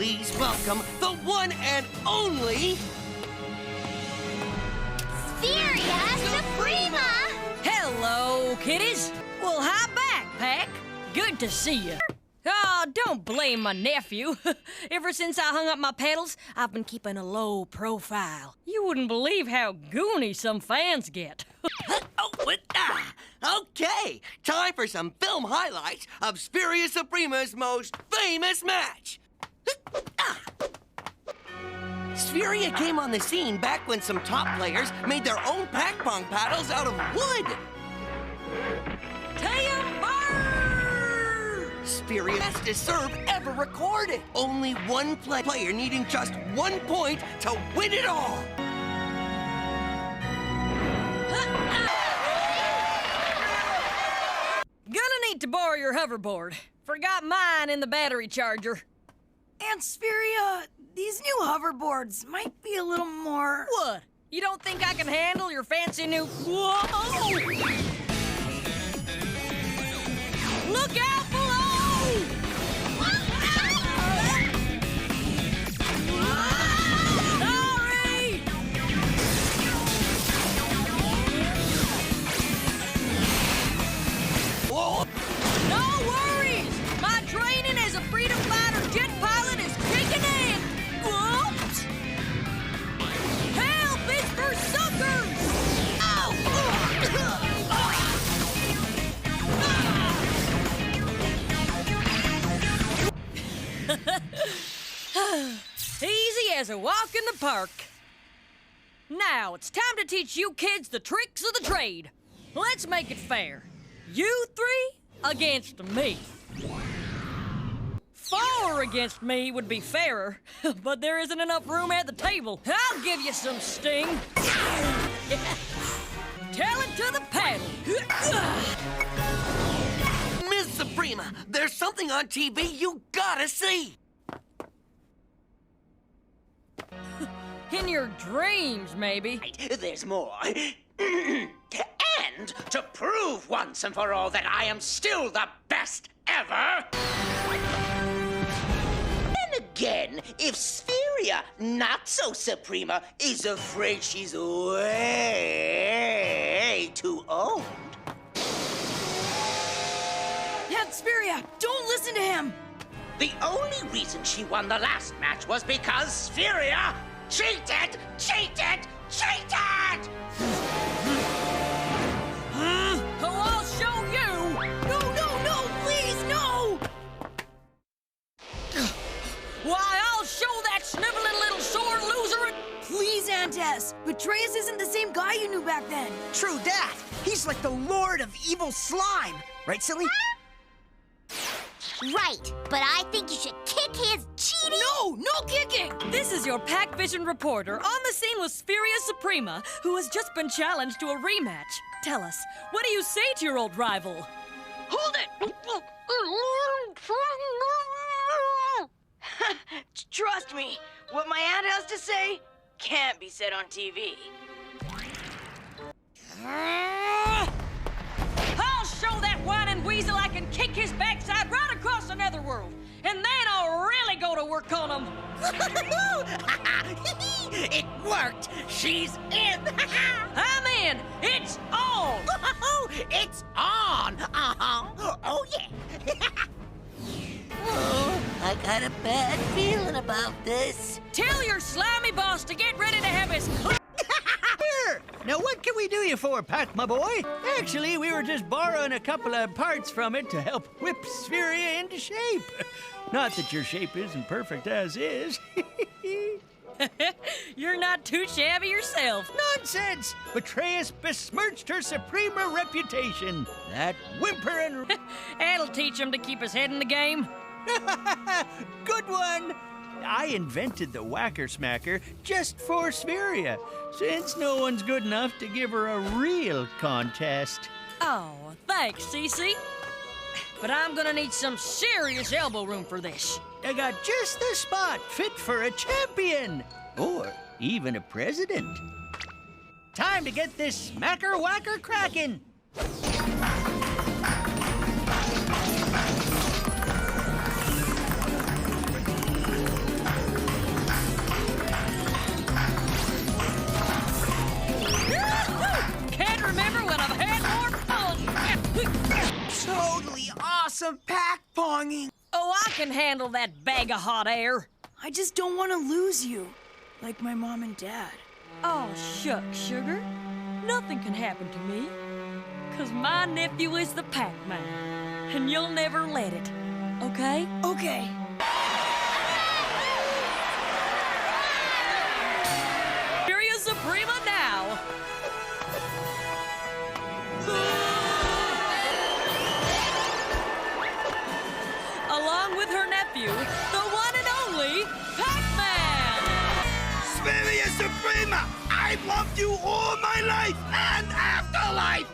Please welcome the one and only... Spheria Suprema! Hello, kiddies. Well, hi back, Pack. Good to see you. Oh, don't blame my nephew. Ever since I hung up my pedals, I've been keeping a low profile. You wouldn't believe how goony some fans get. Okay, time for some film highlights of Spheria Suprema's most famous match. Spheria came on the scene back when some top players made their own pack-pong paddles out of wood. Timber! Spheria fastest serve ever recorded. Only one player needing just 1 point to win it all. Gonna need to borrow your hoverboard. Forgot mine in the battery charger. And Spheria, these new hoverboards might be a little more... What? You don't think I can handle your fancy new... Whoa! Look out below! Sorry! Whoa. No worries! My training as a freedom fighter jet pilot is kicking in! Whoops! Help! It's for suckers! Easy as a walk in the park. Now, it's time to teach you kids the tricks of the trade. Let's make it fair. You three against me. 4 against me would be fairer, but there isn't enough room at the table. I'll give you some sting. Talent to the paddle. Ms. Suprema, there's something on TV you gotta see. In your dreams, maybe. There's more. And to prove once and for all that I am still the best ever. Then again, if Spheria, not so Suprema, is afraid she's way too old. And Spheria, don't listen to him! The only reason she won the last match was because Spheria cheated! Oh, I'll show you! No, please, no! Why, I'll show that sniveling little sore loser. Please, Antes, Betrayus isn't the same guy you knew back then. True that. He's like the lord of evil slime. Right, Silly? Right, but I think you should kick his cheating. No kicking! This is your Pack Vision reporter on the scene with Spheria Suprema, who has just been challenged to a rematch. Tell us, what do you say to your old rival? Hold it! Trust me, what my aunt has to say can't be said on TV. I'll show that whining weasel I can kick his backside right across the netherworld, and then I'll really go to work on him. It worked. She's in. I'm in. It's on. It's on. Oh, yeah. Oh, I got a bad feeling about this. Tell your slimy boss to get ready to have his... Here! Now, what can we do you for, Pack, my boy? Actually, we were just borrowing a couple of parts from it to help whip Spheria into shape. Not that your shape isn't perfect as is. You're not too shabby yourself. Nonsense! Betrayus besmirched her Suprema reputation. That whimpering... That'll teach him to keep his head in the game. Good one! I invented the Whacker Smacker just for Spheria, since no one's good enough to give her a real contest. Oh, thanks, Cece. But I'm gonna need some serious elbow room for this. I got just the spot fit for a champion, or even a president. Time to get this Smacker Whacker crackin'. ponging. Oh, I can handle that bag of hot air. I just don't want to lose you, like my mom and dad. Oh, shucks, sugar. Nothing can happen to me. 'Cause my nephew is the Pac-Man. And you'll never let it. Okay? Okay. Furia Suprema now! Along with her nephew, the one and only Pac-Man! Spheria Suprema! I've loved you all my life and afterlife!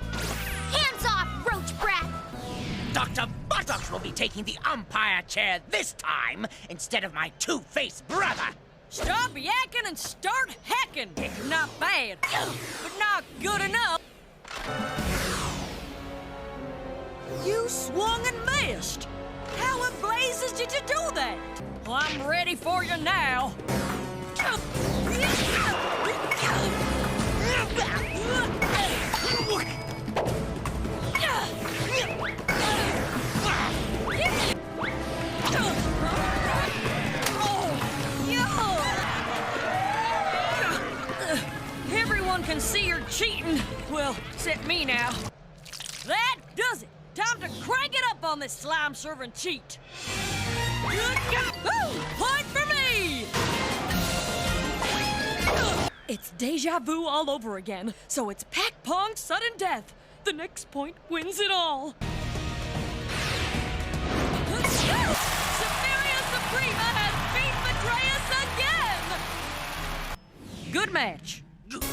Hands off, roach brat! Dr. Buttocks will be taking the umpire chair this time instead of my two-faced brother. Stop yakking and start hacking! Not bad, but not good enough. You swung and missed! How in blazes did you do that? Well, I'm ready for you now. Everyone can see you're cheating. Well, except me now. That does it. Time to crank it up on this slime-serving cheat. Woo! Point for me! It's deja vu all over again, so it's Pac-Pong's sudden death. The next point wins it all. Superior Suprema has beat Matreus again! Good match.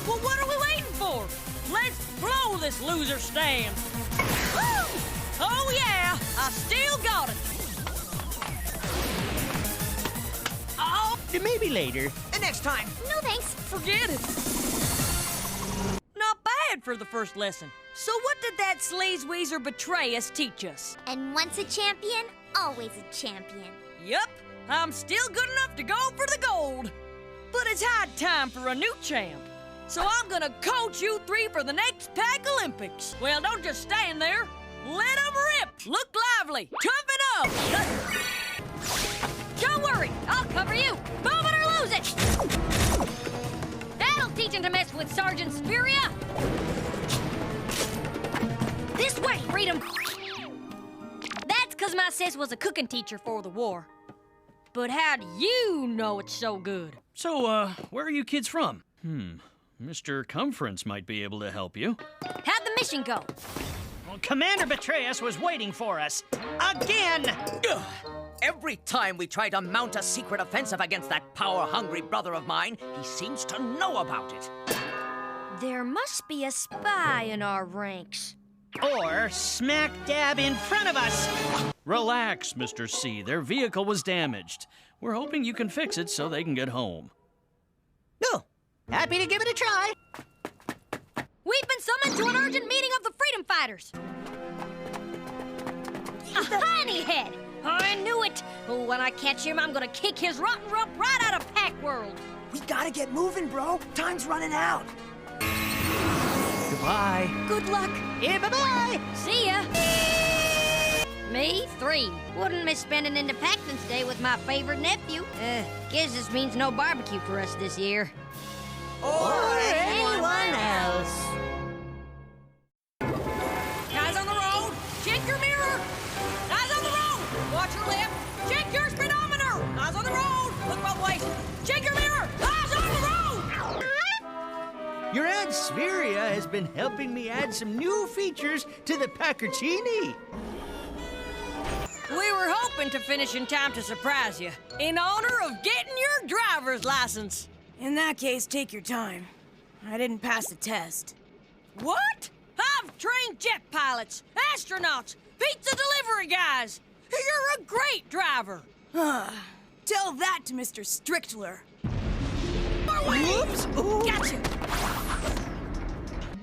Well, what are we waiting for? Let's blow this loser stand. Woo! Oh, yeah, I still got it. Oh, Maybe later. Next time. No thanks. forget it. Not bad for the first lesson. So what did that sleaze-weezer Betrayus teach us? And once a champion, always a champion. Yup, I'm still good enough to go for the gold. But it's high time for a new champ. So I'm gonna coach you three for the next Pack Olympics. Well, don't just stand there. Let 'em rip. Look lively. Tough it up. Don't worry, I'll cover you. Move it or lose it. That'll teach him to mess with Sergeant Spheria. This way, Freedom. That's 'cause my sis was a cooking teacher for the war. But how do you know it's so good? So, where are you kids from? Mr. Comference might be able to help you. How'd the mission go? Well, Commander Betrayus was waiting for us. Again! Ugh. Every time we try to mount a secret offensive against that power-hungry brother of mine, he seems to know about it. There must be a spy in our ranks. Or smack dab in front of us. Relax, Mr. C. Their vehicle was damaged. We're hoping you can fix it so they can get home. No, happy to give it a try. We've been summoned to an urgent meeting of the Freedom Fighters. A honeyhead! I knew it! When I catch him, I'm gonna kick his rotten rump right out of Pack World. We gotta get moving, bro. Time's running out. Goodbye. Good luck. Yeah, bye-bye. See ya. Me, 3. Wouldn't miss spending Independence Day with my favorite nephew. Guess this means no barbecue for us this year. Or anyone else. Guys on the road, check your mirror. Guys on the road, watch your left. Check your speedometer. Guys on the road, look both ways. Check your mirror. Guys on the road. Your Aunt Spheria has been helping me add some new features to the Packercini. We were hoping to finish in time to surprise you, in honor of getting your driver's license. In that case, take your time. I didn't pass the test. What? I've trained jet pilots, astronauts, pizza delivery guys. You're a great driver. Tell that to Mr. Strickler. Whoops! Gotcha!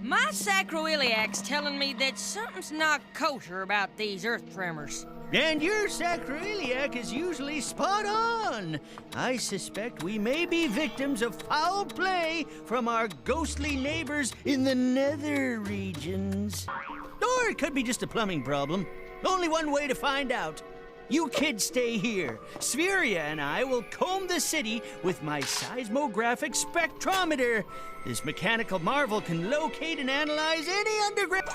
My sacroiliac's telling me that something's not kosher about these earth tremors. And your sacroiliac is usually spot on. I suspect we may be victims of foul play from our ghostly neighbors in the nether regions. Or it could be just a plumbing problem. Only one way to find out. You kids stay here. Spheria and I will comb the city with my seismographic spectrometer. This mechanical marvel can locate and analyze any underground...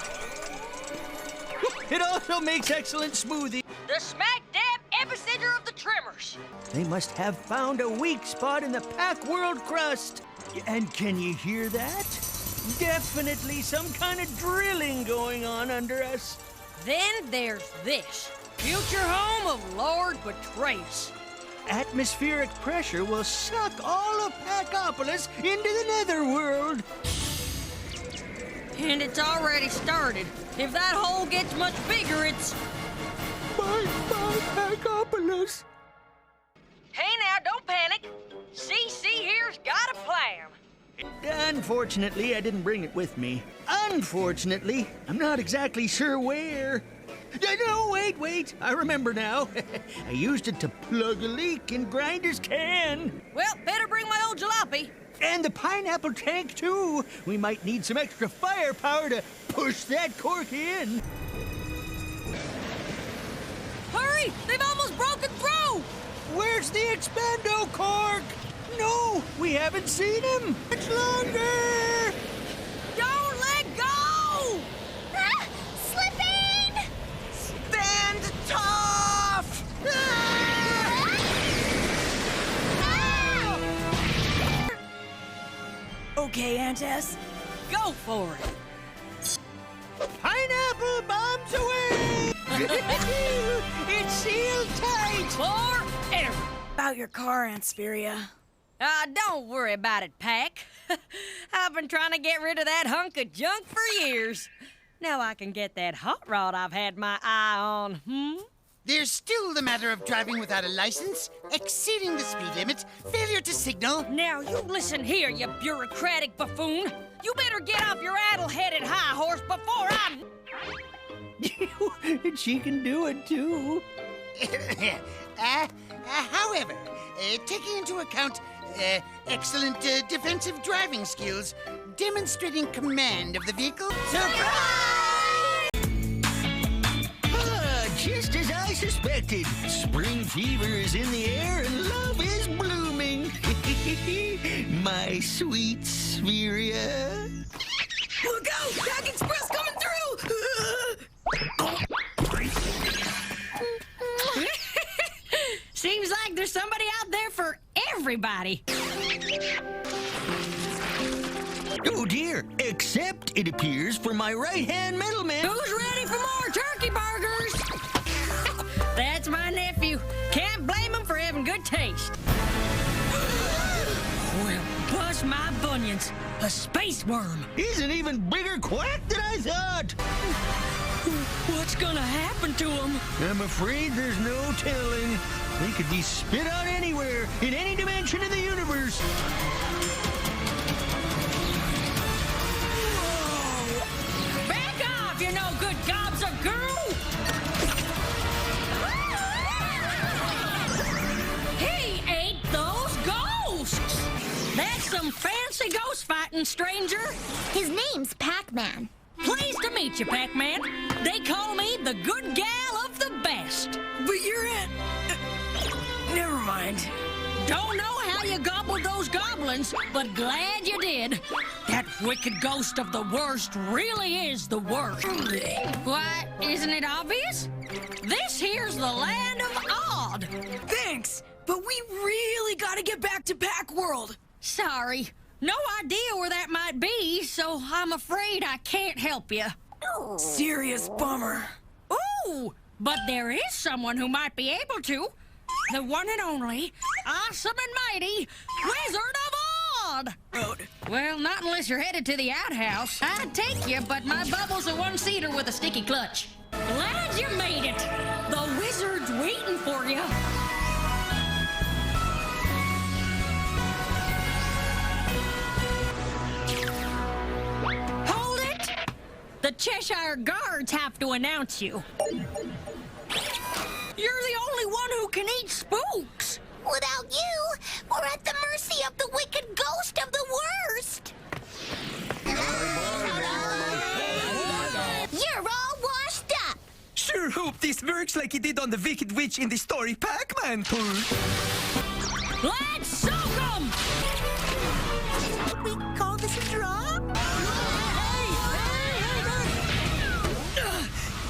It also makes excellent smoothie. The smack dab epicenter of the tremors. They must have found a weak spot in the Pack World crust. And can you hear that? Definitely some kind of drilling going on under us. Then there's this. Future home of Lord Betraeus. Atmospheric pressure will suck all of Packopolis into the netherworld. And it's already started. If that hole gets much bigger, it's... Bye, Packopolis. Hey now, don't panic. CC here's got a plan. Unfortunately, I didn't bring it with me. Unfortunately, I'm not exactly sure where. No, wait. I remember now. I used it to plug a leak in Grinder's can. Well, better bring my old jalopy. And the pineapple tank, too. We might need some extra firepower to push that cork in. Hurry! They've almost broken through! Where's the expando cork? No, we haven't seen him. It's longer. Don't let go! Ah! Slipping! Stand tough! Okay, Antes. Go for it. Pineapple bombs away! It's sealed tight. Forever. About your car, Aunt Spheria. Don't worry about it, Pack. I've been trying to get rid of that hunk of junk for years. Now I can get that hot rod I've had my eye on, There's still the matter of driving without a license, exceeding the speed limit, failure to signal. Now you listen here, you bureaucratic buffoon. You better get off your addle-headed high horse before I... She can do it, too. However, taking into account excellent defensive driving skills, demonstrating command of the vehicle. Surprise! Just as I suspected, spring fever is in the air and love is blooming. My sweet Spheria. Look out! Pack Express coming through! Seems like there's somebody out there for everybody. Oh dear, except it appears for my right-hand middleman. Who's ready for more turkey burgers? That's my nephew. Can't blame him for having good taste. Well, bust my bunions. A space worm. He's an even bigger quack than I thought. What's gonna happen to him? I'm afraid there's no telling. They could be spit out anywhere, in any dimension of the universe. Back off, you no good gobs of girl! He ate those ghosts! That's some fancy ghost fighting, stranger. His name's Pac-Man. Pleased to meet you, Pac-Man. They call me the good gal of the best. But you're Aunt... Never mind. Don't know how you gobbled those goblins, but glad you did. That wicked ghost of the worst really is the worst. Why, isn't it obvious? This here's the land of Odd. Thanks, but we really gotta get back to Pack World. Sorry. No idea where that might be, so I'm afraid I can't help you. Serious bummer. Ooh, but there is someone who might be able to. The one and only, awesome and mighty, Wizard of Odd! Road. Well, not unless you're headed to the outhouse. I'd take you, but my bubble's a one-seater with a sticky clutch. Glad you made it. The wizard's waiting for you. Hold it! The Cheshire Guards have to announce you. You're the only one who can eat spooks. Without you, we're at the mercy of the wicked ghost of the worst. You're all washed up. Sure hope this works like it did on the Wicked Witch in the story Pac-Man told. Let's soak 'em! We call this a draw?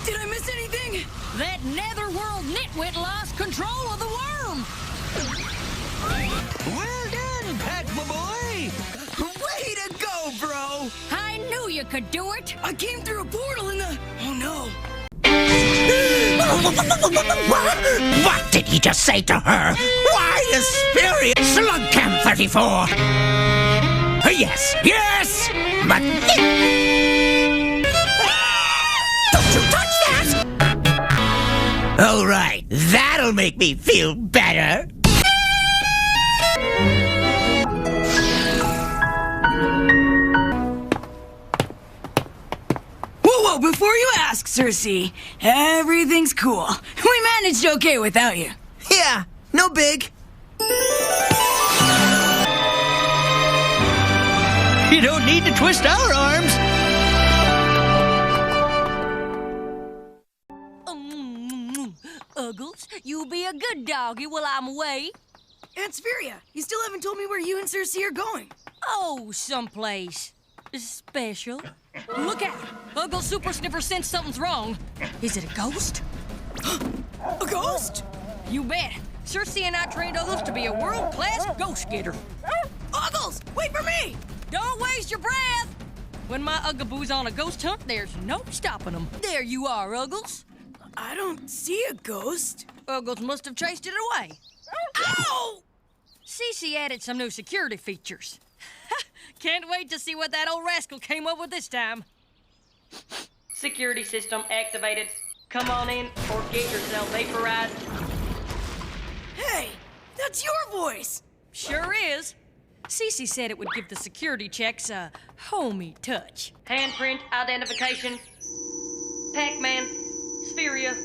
Did I miss anything? That netherworld nitwit lost control of the worm! Well done, Pac, my boy! Way to go, bro! I knew you could do it! I came through a portal in the... Oh no. What did he just say to her? Why is Spirit Slug Cam 34? Yes, yes! But... Don't you touch that! All right, that'll make me feel better. Whoa, before you ask, Cersei, everything's cool. We managed okay without you. Yeah, no big. You don't need to twist our arms. Uggles, you be a good doggy while I'm away. Aunt Spheria, you still haven't told me where you and Cersei are going. Oh, someplace special. Look out! Uggles Super Sniffer sensed something's wrong. Is it a ghost? A ghost? You bet. Cersei and I trained Uggles to be a world-class ghost getter. Uggles, wait for me! Don't waste your breath! When my Uggaboo's on a ghost hunt, there's no stopping them. There you are, Uggles. I don't see a ghost. Uggles must have chased it away. Ow! Cece added some new security features. Can't wait to see what that old rascal came up with this time. Security system activated. Come on in or get yourself vaporized. Hey, that's your voice. Sure is. Cece said it would give the security checks a homey touch. Handprint identification. Pac-Man. Spheria.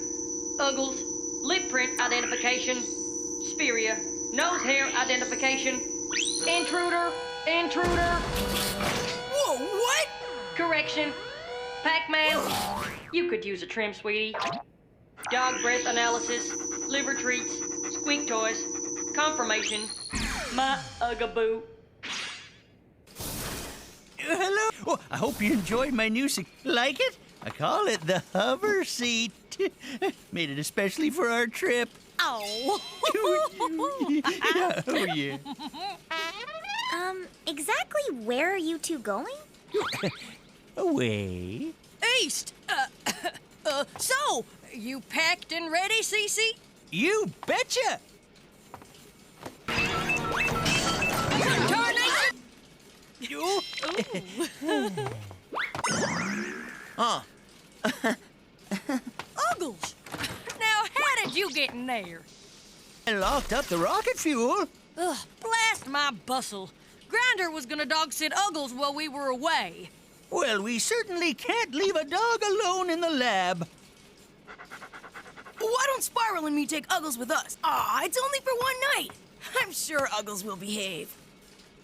Uggles. Lip print identification. Spheria. Nose hair identification. Intruder. Intruder. Whoa, what? Correction. Pac-Man. You could use a trim, sweetie. Dog breath analysis. Liver treats. Squeak toys. Confirmation. My Uggaboo. Hello. Oh, I hope you enjoyed my new like it? I call it the hover seat. Made it especially for our trip. Oh. Yeah, oh yeah. Exactly where are you two going? Away. East. So, you packed and ready, Cece? You betcha. Tarnation! You. Uggles! Now, how did you get in there? I locked up the rocket fuel. Ugh, blast my bustle. Grinder was gonna dog sit Uggles while we were away. Well, we certainly can't leave a dog alone in the lab. Why don't Spiral and me take Uggles with us? Aw, it's only for one night. I'm sure Uggles will behave.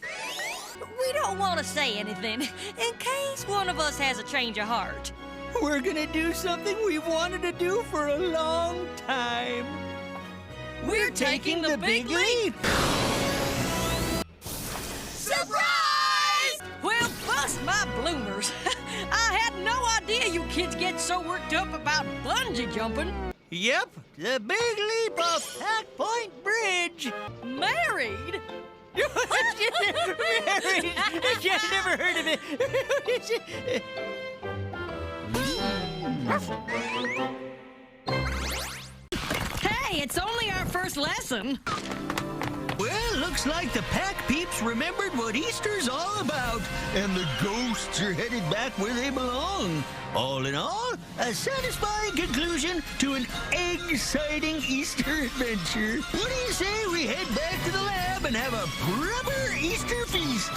We don't want to say anything, in case one of us has a change of heart. We're gonna do something we've wanted to do for a long time. We're taking the big leap! Surprise! Well, bust my bloomers. I had no idea you kids get so worked up about bungee jumping. Yep, the big leap off Pack Point Bridge. Married? Married? I've never heard of it. Hey, it's only our first lesson. Well, looks like the Pack Peeps remembered what Easter's all about, and the ghosts are headed back where they belong. All in all, a satisfying conclusion to an exciting Easter adventure. What do you say we head back to the lab and have a proper Easter feast?